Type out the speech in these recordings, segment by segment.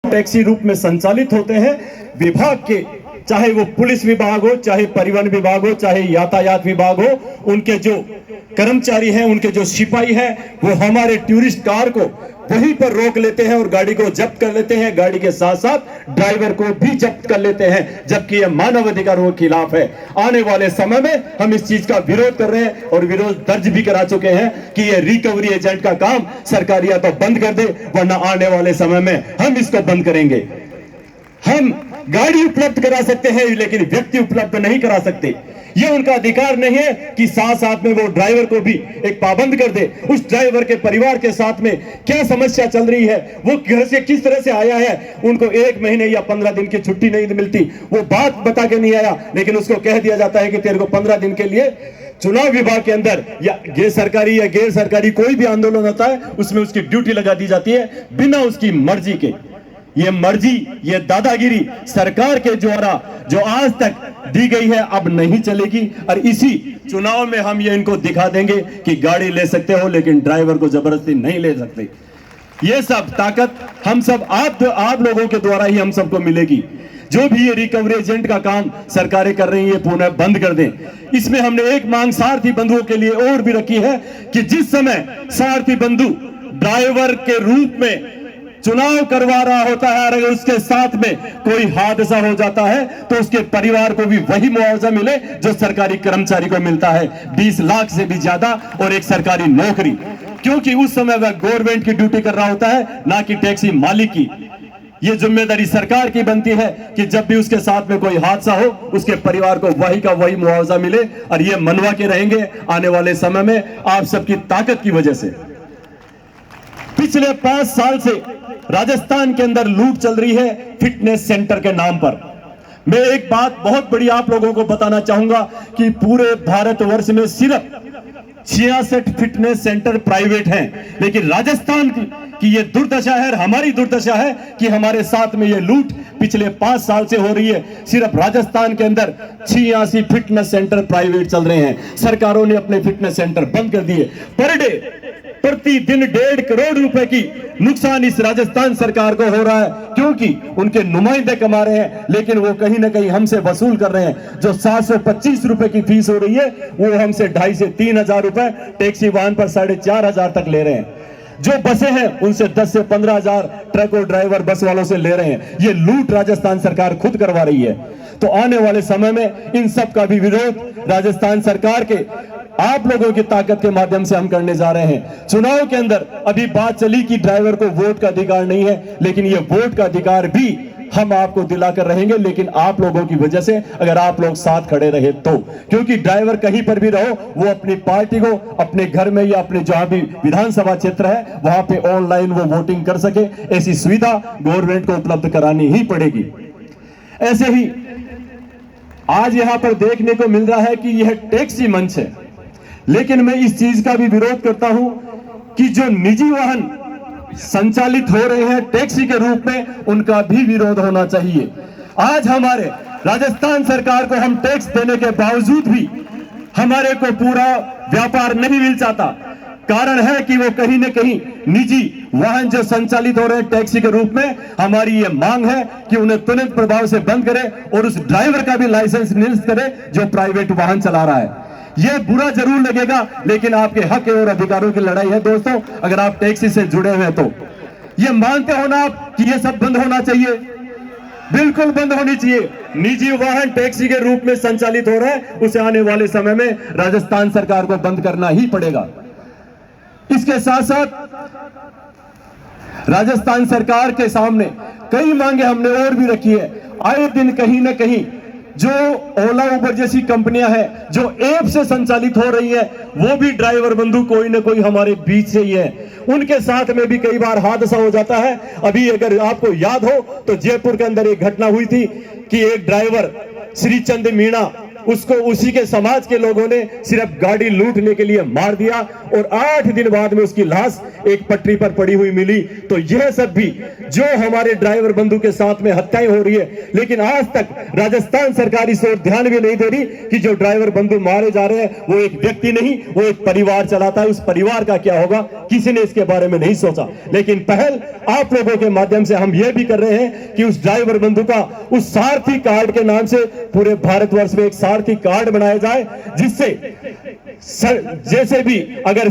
Taxi रूप में संचालित होते हैं। विभाग के, चाहे वो पुलिस विभाग हो, चाहे परिवहन विभाग हो, चाहे यातायात विभाग हो, उनके जो कर्मचारी हैं, उनके जो सिपाही हैं, वो हमारे टूरिस्ट कार को वहीं पर रोक लेते हैं और गाड़ी को जब्त कर लेते हैं। गाड़ी के साथ साथ ड्राइवर को भी जब्त कर लेते हैं, जबकि यह मानव अधिकारों के खिलाफ है। आने वाले समय में हम इस चीज का विरोध कर रहे हैं और विरोध दर्ज भी करा चुके हैं कि यह रिकवरी एजेंट का काम सरकार या तो बंद कर दे, वरना आने वाले समय में हम इसको बंद करेंगे। हम गाड़ी उपलब्ध करा सकते हैं, लेकिन व्यक्ति उपलब्ध नहीं करा सकते। यह उनका अधिकार नहीं है कि साथ साथ में वो ड्राइवर को भी एक पाबंद कर दे। उस ड्राइवर के परिवार के साथ में क्या समस्या चल रही है, वो घर से किस तरह से आया है, उनको 1 महीने या 15 दिन की छुट्टी नहीं मिलती, वो बात बता के नहीं आया, लेकिन उसको कह दिया जाता है कि तेरे को 15 दिन के लिए चुनाव विभाग के अंदर या गैर सरकारी कोई भी आंदोलन होता है, उसमें उसकी ड्यूटी लगा दी जाती है बिना उसकी मर्जी के। ये मर्जी, ये दादागिरी सरकार के द्वारा जो आज तक दी गई है, अब नहीं चलेगी। और इसी चुनाव में हम ये इनको दिखा देंगे कि गाड़ी ले सकते हो, लेकिन ड्राइवर को जबरदस्ती नहीं ले सकते। ये सब ताकत हम सब आप लोगों के द्वारा ही हम सबको मिलेगी। जो भी ये रिकवरी एजेंट का काम सरकारें कर रही है, पुनः बंद कर दें। इसमें हमने एक मांग सारथी बंधुओं के लिए और भी रखी है कि जिस समय सारथी बंधु ड्राइवर के रूप में चुनाव करवा रहा होता है, अगर उसके साथ में कोई हादसा हो जाता है, तो उसके परिवार को भी वही मुआवजा मिले जो सरकारी कर्मचारी को मिलता है, 20 लाख से भी ज्यादा, और एक सरकारी नौकरी। क्योंकि उस समय वह गवर्नमेंट की ड्यूटी कर रहा होता है, ना कि टैक्सी मालिक की। ये जिम्मेदारी सरकार की बनती है कि जब भी उसके साथ में कोई हादसा हो, उसके परिवार को वही का वही मुआवजा मिले। और ये मनवा के रहेंगे आने वाले समय में आप सबकी ताकत की वजह से। पिछले 5 साल से राजस्थान के अंदर लूट चल रही है फिटनेस सेंटर के नाम पर। मैं एक बात बहुत बड़ी आप लोगों को बताना चाहूंगा कि पूरे भारतवर्ष में सिर्फ 66 फिटनेस सेंटर प्राइवेट हैं, लेकिन राजस्थान की ये दुर्दशा है, हमारी दुर्दशा है कि हमारे साथ में ये लूट पिछले 5 साल से हो रही है। सिर्फ राजस्थान के अंदर 86 फिटनेस सेंटर प्राइवेट चल रहे हैं। सरकारों ने अपने फिटनेस सेंटर बंद कर दिए। पर डे, प्रतिदिन 1.5 करोड़ रुपए की नुकसान इस राजस्थान सरकार को हो रहा है, क्योंकि उनके नुमाइंदे कमा रहे हैं, लेकिन वो कहीं ना कहीं हमसे वसूल कर रहे हैं। जो 725 रुपए की फीस हो रही है, वो हमसे 2,500 से 3,000 रुपए टैक्सी वाहन पर 4,500 तक ले रहे हैं। जो बसें हैं उनसे 10 से 15,000 ट्रक और ड्राइवर बस वालों से ले रहे हैं। ये लूट राजस्थान सरकार खुद करवा रही है। तो आने वाले समय में इन सब का भी विरोध राजस्थान सरकार के आप लोगों की ताकत के माध्यम से हम करने जा रहे हैं। चुनाव के अंदर अभी बात चली कि ड्राइवर को वोट का अधिकार नहीं है, लेकिन ये वोट का अधिकार भी हम आपको दिलाकर रहेंगे, लेकिन आप लोगों की वजह से, अगर आप लोग साथ खड़े रहे तो। क्योंकि ड्राइवर कहीं पर भी रहो, वो अपनी पार्टी को अपने घर में या अपने जहां भी विधानसभा क्षेत्र है वहां पे ऑनलाइन वो वोटिंग कर सके, ऐसी सुविधा गवर्नमेंट को उपलब्ध करानी ही पड़ेगी। ऐसे ही आज यहां पर देखने को मिल रहा है कि यह टैक्सी मंच है, लेकिन मैं इस चीज का भी विरोध करता हूं कि जो निजी वाहन संचालित हो रहे हैं टैक्सी के रूप में, उनका भी विरोध होना चाहिए। आज हमारे राजस्थान सरकार को हम टैक्स देने के बावजूद भी हमारे को पूरा व्यापार नहीं मिल जाता। कारण है कि वो कहीं न कहीं निजी वाहन जो संचालित हो रहे हैं टैक्सी के रूप में, हमारी ये मांग है कि उन्हें तुरंत प्रभाव से बंद करे और उस ड्राइवर का भी लाइसेंस निरस्त करे जो प्राइवेट वाहन चला रहा है। यह बुरा जरूर लगेगा, लेकिन आपके हक और अधिकारों की लड़ाई है दोस्तों। अगर आप टैक्सी से जुड़े हुए हैं तो यह मानते हो ना आप कि यह सब बंद होना चाहिए? बिल्कुल बंद होनी चाहिए। निजी वाहन टैक्सी के रूप में संचालित हो रहा है, उसे आने वाले समय में राजस्थान सरकार को बंद करना ही पड़ेगा। इसके साथ साथ राजस्थान सरकार के सामने कई मांगे हमने और भी रखी है। आए दिन कहीं ना कहीं जो ओला उबर जैसी कंपनियां हैं जो ऐप से संचालित हो रही है, वो भी ड्राइवर बंधु कोई ना कोई हमारे बीच से ही है। उनके साथ में भी कई बार हादसा हो जाता है। अभी अगर आपको याद हो तो जयपुर के अंदर एक घटना हुई थी कि एक ड्राइवर श्रीचंद मीणा उसको उसी के समाज के लोगों ने सिर्फ गाड़ी लूटने के लिए मार दिया और 8 दिन बाद में उसकी लाश एक पटरी पर पड़ी हुई मिली। तो यह सब भी जो हमारे ड्राइवर बंधु के साथ में हत्याएं हो रही है, लेकिन आज तक राजस्थान सरकार इस ओर ध्यान भी नहीं दे रही कि जो ड्राइवर बंधु मारे जा रहे हैं वो एक व्यक्ति नहीं, वो एक परिवार चलाता है। उस परिवार का क्या होगा, किसी ने इसके बारे में नहीं सोचा। लेकिन पहल आप लोगों के माध्यम से हम यह भी कर रहे हैं कि उस ड्राइवर बंधु का उस सारथी कार्ड के नाम से पूरे भारतवर्ष में एक सारथी कार्ड बनाया जाए, जिससे जैसे भी अगर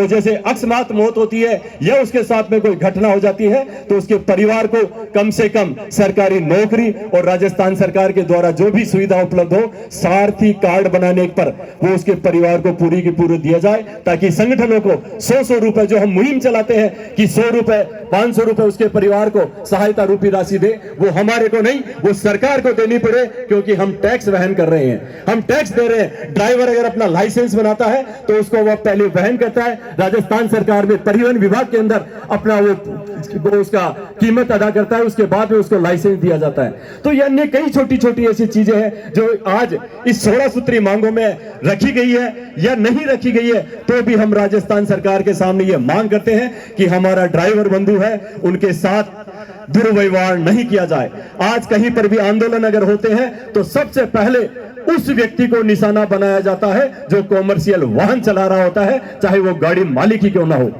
जैसे अकस्मात मौत होती है या उसके साथ में कोई घटना हो जाती है तो उसके परिवार को कम से कम सरकारी नौकरी और राजस्थान सरकार के द्वारा जो भी सुविधा उपलब्ध हो, सारथी कार्ड बनाने पर वो उसके परिवार को पूरी की पूरी दिया जाए, ताकि संगठनों को 100 रुपए जो हम मुहिम चलाते हैं कि 100 रुपए 500 रुपए उसके परिवार को सहायता रूपी राशि दे, वो हमारे को नहीं, वो सरकार को देनी पड़े, क्योंकि हम टैक्स वहन कर रहे हैं, हम टैक्स दे रहे हैं। ड्राइवर अगर अपना लाइसेंस बनाता है तो उसको वह पहले वहन करता है, राजस्थान सरकार में परिवहन विभाग के अंदर अपना वो उसका कीमत अदा करता है, उसके बाद में उसको लाइसेंस दिया जाता है। तो ये अन्य कई छोटी छोटी ऐसी चीजें हैं जो आज इस 16 सूत्री मांगों में रखी गई है या नहीं रखी गई है, तो भी हम राजस्थान सरकार के सामने ये मांग करते हैं कि हमारा ड्राइवर बंधु है उनके साथ दुर्व्यवहार नहीं किया जाए। आज कहीं पर भी आंदोलन अगर होते हैं तो सबसे पहले उस व्यक्ति को निशाना बनाया जाता है जो कॉमर्शियल वाहन चला रहा होता है, चाहे वो गाड़ी मालिक ही क्यों ना हो।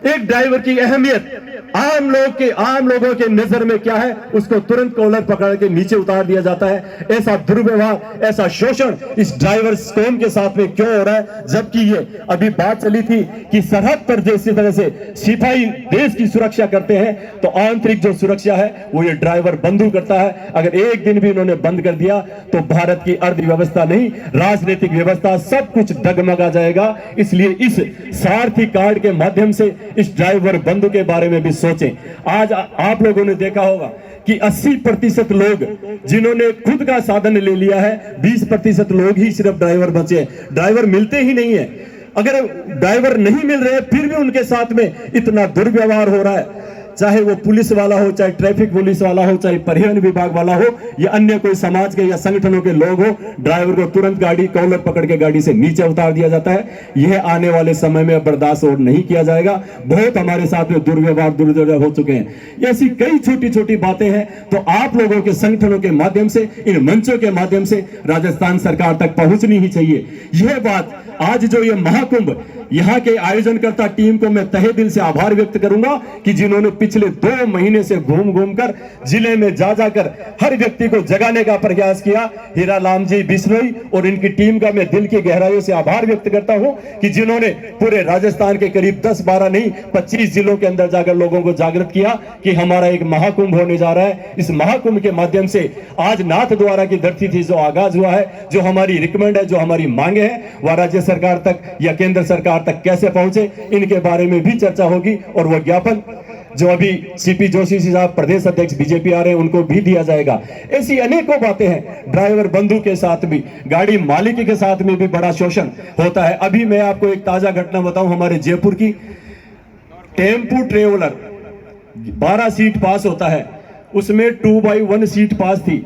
एक ड्राइवर की अहमियत आम लोगों के नजर में क्या है, उसको तुरंत कॉलर पकड़ के नीचे उतार दिया जाता है। ऐसा दुर्व्यवहार, ऐसा शोषण इस ड्राइवर कौम के साथ में क्यों हो रहा है? जबकि ये अभी बात चली थी कि सरहद पर जैसी तरह से सिपाही देश की सुरक्षा करते हैं, तो आंतरिक जो सुरक्षा है वो ये ड्राइवर बंधु करता है। अगर एक दिन भी इन्होंने बंद कर दिया तो भारत की अर्थव्यवस्था नहीं, राजनीतिक व्यवस्था सब कुछ डगमगा जाएगा। इसलिए इस सारथी कार्ड के माध्यम से इस ड्राइवर बंधु के बारे में भी सोचें। आज आप लोगों ने देखा होगा कि 80% लोग जिन्होंने खुद का साधन ले लिया है, 20% लोग ही सिर्फ ड्राइवर बचे हैं। ड्राइवर मिलते ही नहीं है। अगर ड्राइवर नहीं मिल रहे फिर भी उनके साथ में इतना दुर्व्यवहार हो रहा है, चाहे वो पुलिस वाला हो, चाहे ट्रैफिक पुलिस वाला हो, चाहे परिवहन विभाग वाला हो, या अन्य कोई समाज के या संगठनों के लोग हो, ड्राइवर को तुरंत गाड़ी कॉलर पकड़ के गाड़ी से नीचे उतार दिया जाता है। यह आने वाले समय में बर्दाश्त और नहीं किया जाएगा। बहुत हमारे साथ में दुर्व्यवहार हो चुके हैं। ऐसी कई छोटी छोटी बातें हैं, तो आप लोगों के संगठनों के माध्यम से, इन मंचों के माध्यम से राजस्थान सरकार तक पहुंचनी ही चाहिए। यह बात आज जो ये महाकुंभ, यहाँ के आयोजनकर्ता टीम को मैं तहे दिल से आभार व्यक्त करूंगा कि जिन्होंने पिछले 2 महीने से घूम घूम कर जिले में जा जाकर हर व्यक्ति को जगाने का प्रयास किया। हीरा लाम जी बिश्नोई और इनकी टीम का मैं दिल की गहराइयों से आभार व्यक्त करता हूं कि जिन्होंने पूरे राजस्थान के करीब 10-12 नहीं 25 जिलों के अंदर जाकर लोगों को जागृत किया कि हमारा एक महाकुंभ होने जा रहा है। इस महाकुंभ के माध्यम से आज नाथ द्वारा की धरती थी जो आगाज हुआ है, जो हमारी रिकमेंड है, जो हमारी मांगे हैं, वह राज्य सरकार तक या केंद्र सरकार तक कैसे पहुंचे, इनके बारे में भी चर्चा होगी। और वह ज्ञापन जो अभी सीपी जोशी साहब प्रदेश अध्यक्ष बीजेपी आ रहे हैं उनको भी दिया जाएगा। ऐसी अनेकों बातें हैं। ड्राइवर बंधु के साथ भी, गाड़ी मालिक के साथ में भी बड़ा शोषण होता है। अभी मैं आपको एक ताजा घटना बताऊं, हमारे जयपुर की। टेम्पू ट्रेवलर 12 सीट पास होता है, उसमें 2x1 सीट पास थी।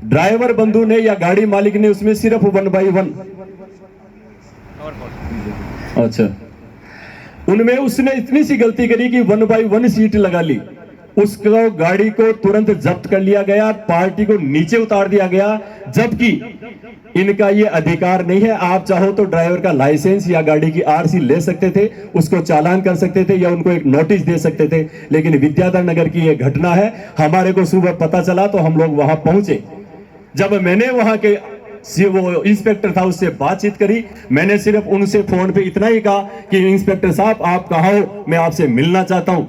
ड्राइवर बंधु ने या गाड़ी मालिक ने उसमें सिर्फ 1x1, अच्छा, उनमें उसने इतनी सी गलती करी कि 1x1 सीट लगा ली। उसको गाड़ी को तुरंत जब्त कर लिया गया, पार्टी को नीचे उतार दिया गया, जबकि इनका ये अधिकार नहीं है। आप चाहो तो ड्राइवर का लाइसेंस या गाड़ी की आरसी ले सकते थे, उसको चालान कर सकते थे या उनको एक नोटिस दे सकते थे। लेकिन विद्याधर नगर की ये घटना है, हमारे को सुबह पता चला तो हम लोग वहां पहुंचे। जब मैंने वहां के वो इंस्पेक्टर था उससे बातचीत करी, मैंने सिर्फ उनसे फोन पे इतना ही कहा कि इंस्पेक्टर साहब आप कहाँ हो, मैं आपसे मिलना चाहता हूं।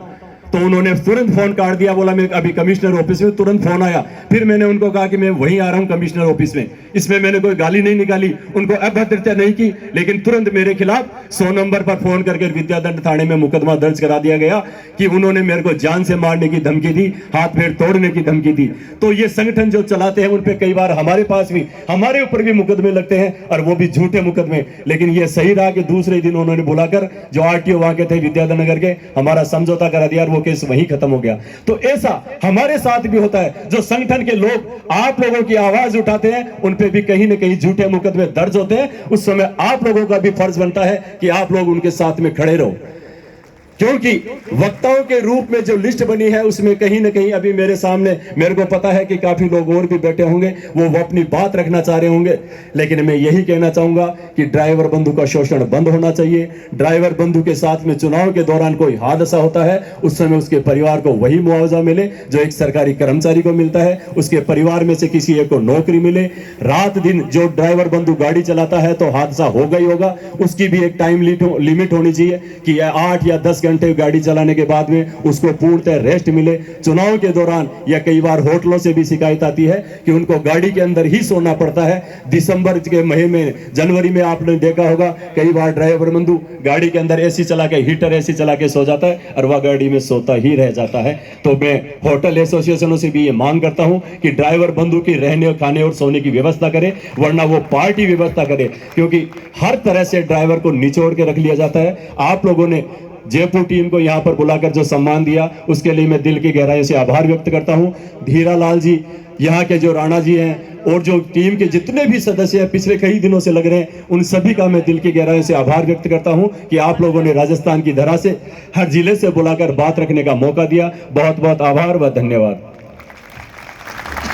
तो उन्होंने तुरंत फोन काट दिया, बोला मैं अभी कमिश्नर ऑफिस में। तुरंत फोन आया, फिर मैंने उनको कहा कि मैं वहीं आ रहा हूं कमिश्नर ऑफिस में। इसमें मैंने कोई गाली नहीं निकाली, उनको अभद्रता नहीं की, लेकिन तुरंत मेरे खिलाफ 100 नंबर पर फोन करके विद्यादंड थाने में मुकदमा दर्ज करा दिया गया कि उन्होंने मेरे को जान से मारने की धमकी दी, हाथ पैर तोड़ने की धमकी दी। तो ये संगठन जो चलाते हैं उन पे कई बार हमारे पास भी, हमारे ऊपर भी मुकदमे लगते हैं, और वो भी झूठे मुकदमे। लेकिन ये सही रहा कि दूसरे दिन उन्होंने बुलाकर जो आरटीओ वहां के थे विद्याधर नगर के, हमारा समझौता करा दिया और वो केस वहीं खत्म हो गया। तो ऐसा हमारे साथ भी होता है। जो संगठन के लोग आप लोगों की आवाज उठाते हैं, उन पे भी कहीं ना कहीं झूठे मुकदमे दर्ज होते हैं। उस समय आप लोगों का भी फर्ज बनता है कि आप लोग उनके साथ में खड़े रहो, क्योंकि वक्ताओं के रूप में जो लिस्ट बनी है उसमें कहीं ना कहीं अभी मेरे सामने, मेरे को पता है कि काफी लोग और भी बैठे होंगे, वो अपनी बात रखना चाह रहे होंगे, लेकिन मैं यही कहना चाहूंगा कि ड्राइवर बंधु का शोषण बंद होना चाहिए। ड्राइवर बंधु के साथ में चुनाव के दौरान कोई हादसा होता है, उस समय उसके परिवार को वही मुआवजा मिले जो एक सरकारी कर्मचारी को मिलता है, उसके परिवार में से किसी एक को नौकरी मिले। रात दिन जो ड्राइवर बंधु गाड़ी चलाता है तो हादसा होगा ही होगा, उसकी भी एक टाइम लिमिट होनी चाहिए कि 8 या 10 घंटे गाड़ी चलाने के बाद में उसको पूर्णतः रेस्ट मिले। चुनाव के दौरान या कई बार होटलों से भी शिकायत आती है कि उनको गाड़ी के अंदर ही सोना पड़ता है। दिसंबर के महीने में, जनवरी में आपने देखा होगा कई बार ड्राइवर बंधु गाड़ी के अंदर एसी चला के, हीटर एसी चला के सो जाता है और वह गाड़ी में सोता ही रह जाता है। तो मैं होटल एसोसिएशनों से भी ये मांग करता हूं कि ड्राइवर बंधु की रहने, खाने और सोने की व्यवस्था करे, वरना वो पार्टी व्यवस्था करे, क्योंकि हर तरह से ड्राइवर को निचोड़ के रख लिया जाता है। आप लोगों ने जयपुर टीम को यहां पर बुलाकर जो सम्मान दिया, उसके लिए मैं दिल की गहराई से आभार व्यक्त करता हूं। धीरा लाल जी, यहाँ के जो राणा जी हैं और जो टीम के जितने भी सदस्य हैं पिछले कई दिनों से लग रहे हैं, उन सभी का मैं दिल की गहराई से आभार व्यक्त करता हूं कि आप लोगों ने राजस्थान की धरा से, हर जिले से बुलाकर बात रखने का मौका दिया। बहुत बहुत आभार व धन्यवाद।